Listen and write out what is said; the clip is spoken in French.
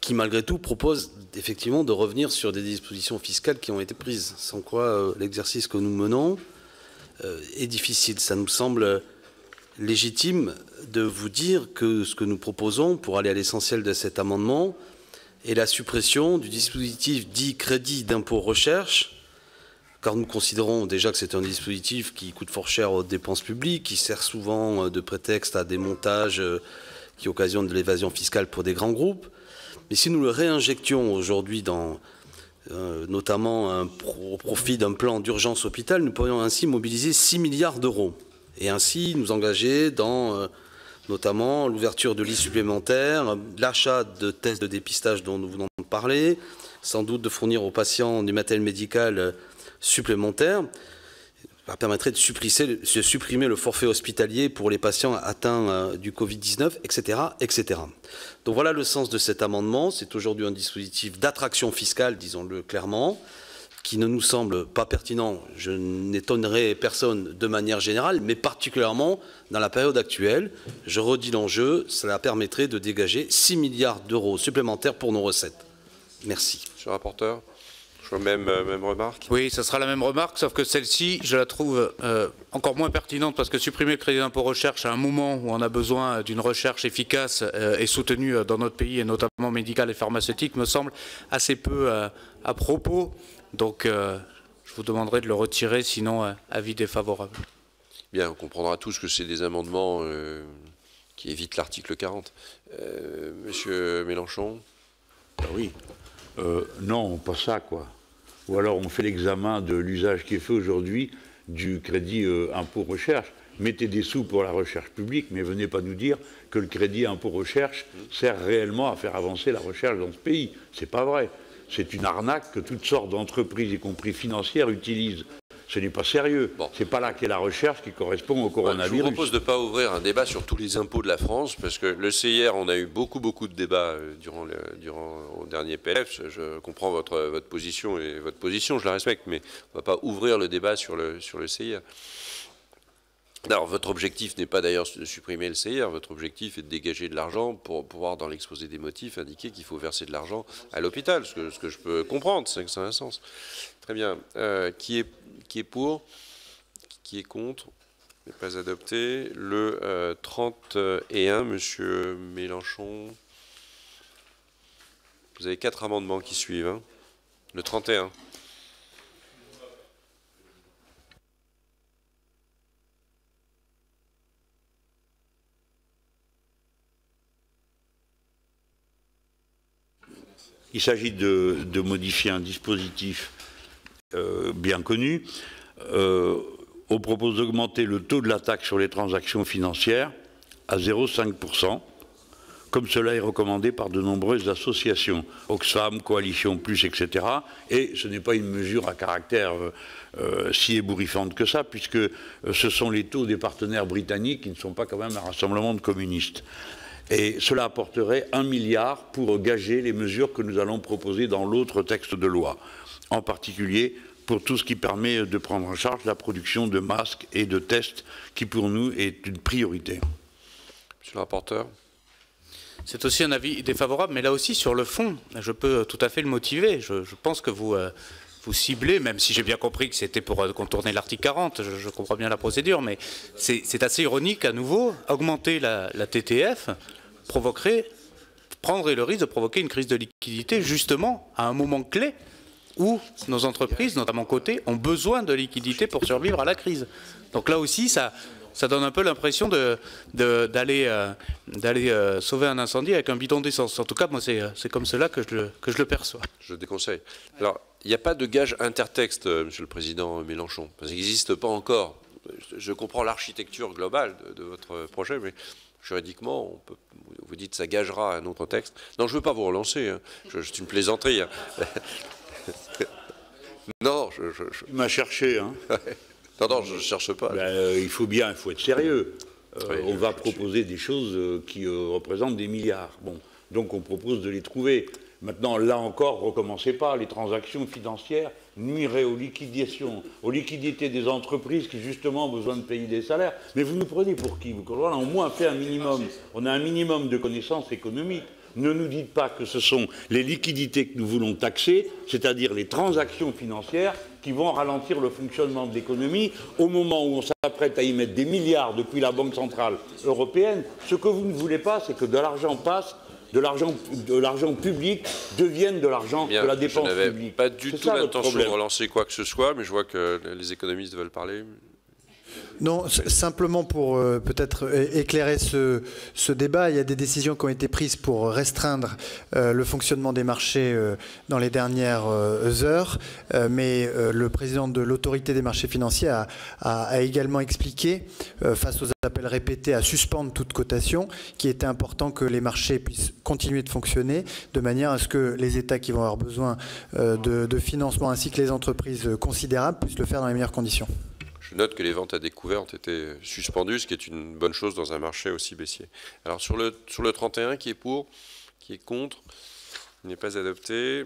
qui malgré tout propose effectivement de revenir sur des dispositions fiscales qui ont été prises, sans quoi l'exercice que nous menons est difficile. Ça nous semble légitime de vous dire que ce que nous proposons, pour aller à l'essentiel de cet amendement, est la suppression du dispositif dit crédit d'impôt recherche, car nous considérons déjà que c'est un dispositif qui coûte fort cher aux dépenses publiques, qui sert souvent de prétexte à des montages qui occasionnent de l'évasion fiscale pour des grands groupes. Mais si nous le réinjections aujourd'hui dans notamment au profit d'un plan d'urgence hôpital, nous pourrions ainsi mobiliser 6 milliards d'euros et ainsi nous engager dans notamment l'ouverture de lits supplémentaires, l'achat de tests de dépistage dont nous venons de parler, sans doute de fournir aux patients du matériel médical supplémentaire. Ça permettrait de supprimer le forfait hospitalier pour les patients atteints du Covid-19, etc., etc. Donc voilà le sens de cet amendement. C'est aujourd'hui un dispositif d'attraction fiscale, disons-le clairement, qui ne nous semble pas pertinent. Je n'étonnerai personne de manière générale, mais particulièrement dans la période actuelle. Je redis l'enjeu, cela permettrait de dégager 6 milliards d'euros supplémentaires pour nos recettes. Merci. Monsieur le rapporteur. Même remarque. Oui, ça sera la même remarque, sauf que celle-ci, je la trouve encore moins pertinente parce que supprimer le crédit d'impôt recherche à un moment où on a besoin d'une recherche efficace et soutenue dans notre pays, et notamment médicale et pharmaceutique, me semble assez peu à propos. Donc, je vous demanderai de le retirer, sinon avis défavorable. Bien, on comprendra tous que c'est des amendements qui évitent l'article 40. Monsieur Mélenchon. Ben oui. Non, pas ça, quoi. Ou alors on fait l'examen de l'usage qui est fait aujourd'hui du crédit impôt recherche. Mettez des sous pour la recherche publique, mais venez pas nous dire que le crédit impôt recherche sert réellement à faire avancer la recherche dans ce pays. C'est pas vrai. C'est une arnaque que toutes sortes d'entreprises, y compris financières, utilisent. Ce n'est pas sérieux. Bon. C'est pas là qu'est la recherche qui correspond au coronavirus. Je vous propose de ne pas ouvrir un débat sur tous les impôts de la France, parce que le CIR, on a eu beaucoup de débats durant le dernier PLF. Je comprends votre position et votre position, je la respecte, mais on ne va pas ouvrir le débat sur le CIR. Alors, votre objectif n'est pas d'ailleurs de supprimer le CIR, votre objectif est de dégager de l'argent pour pouvoir, dans l'exposé des motifs, indiquer qu'il faut verser de l'argent à l'hôpital, ce que je peux comprendre, c'est que ça a un sens. Très bien. Qui est pour? Qui est contre? N'est pas adopté. Le 31, Monsieur Mélenchon. Vous avez 4 amendements qui suivent. Hein. Le 31. Il s'agit de modifier un dispositif bien connu. On propose d'augmenter le taux de la taxe sur les transactions financières à 0,5%, comme cela est recommandé par de nombreuses associations, Oxfam, Coalition Plus, etc. Et ce n'est pas une mesure à caractère si ébouriffante que ça, puisque ce sont les taux des partenaires britanniques qui ne sont pas quand même un rassemblement de communistes. Et cela apporterait 1 milliard pour gager les mesures que nous allons proposer dans l'autre texte de loi, en particulier pour tout ce qui permet de prendre en charge la production de masques et de tests, qui pour nous est une priorité. Monsieur le rapporteur. C'est aussi un avis défavorable, mais là aussi sur le fond, je peux tout à fait le motiver. Je pense que vous ciblez, même si j'ai bien compris que c'était pour contourner l'article 40, je comprends bien la procédure, mais c'est assez ironique à nouveau, augmenter la TTF prendrait le risque de provoquer une crise de liquidité justement à un moment clé où nos entreprises, notamment cotées, ont besoin de liquidité pour survivre à la crise. Donc là aussi, ça donne un peu l'impression d'aller sauver un incendie avec un bidon d'essence. En tout cas, moi, c'est comme cela que je le perçois. Je déconseille. Alors, il n'y a pas de gage intertexte, Monsieur le Président Mélenchon, parce qu'il n'existe pas encore. Je comprends l'architecture globale de votre projet, mais juridiquement, vous dites que ça gagera un autre texte. Non, je ne veux pas vous relancer, hein. C'est une plaisanterie. Hein. Non, Il m'a cherché, hein. Non, je ne cherche pas. Il faut être sérieux. On va proposer des choses qui représentent des milliards. Bon, donc on propose de les trouver. Maintenant, là encore, recommencez pas. Les transactions financières nuiraient aux liquidités des entreprises qui, justement, ont besoin de payer des salaires. Mais vous nous prenez pour qui? On a au moins fait un minimum. On a un minimum de connaissances économiques. Ne nous dites pas que ce sont les liquidités que nous voulons taxer, c'est-à-dire les transactions financières qui vont ralentir le fonctionnement de l'économie au moment où on s'apprête à y mettre des milliards depuis la Banque centrale européenne. Ce que vous ne voulez pas, c'est que de l'argent passe, de l'argent public devienne de l'argent de la dépense publique. Je n'avais pas du tout l'intention de relancer quoi que ce soit, mais je vois que les économistes veulent parler. Non, simplement pour peut-être éclairer ce débat, il y a des décisions qui ont été prises pour restreindre le fonctionnement des marchés dans les dernières heures, mais le président de l'autorité des marchés financiers a également expliqué, face aux appels répétés à suspendre toute cotation, qu'il était important que les marchés puissent continuer de fonctionner de manière à ce que les États qui vont avoir besoin de financement ainsi que les entreprises considérables puissent le faire dans les meilleures conditions. Je note que les ventes à découvert ont été suspendues, ce qui est une bonne chose dans un marché aussi baissier. Alors sur le 31, qui est pour, qui est contre, il n'est pas adopté.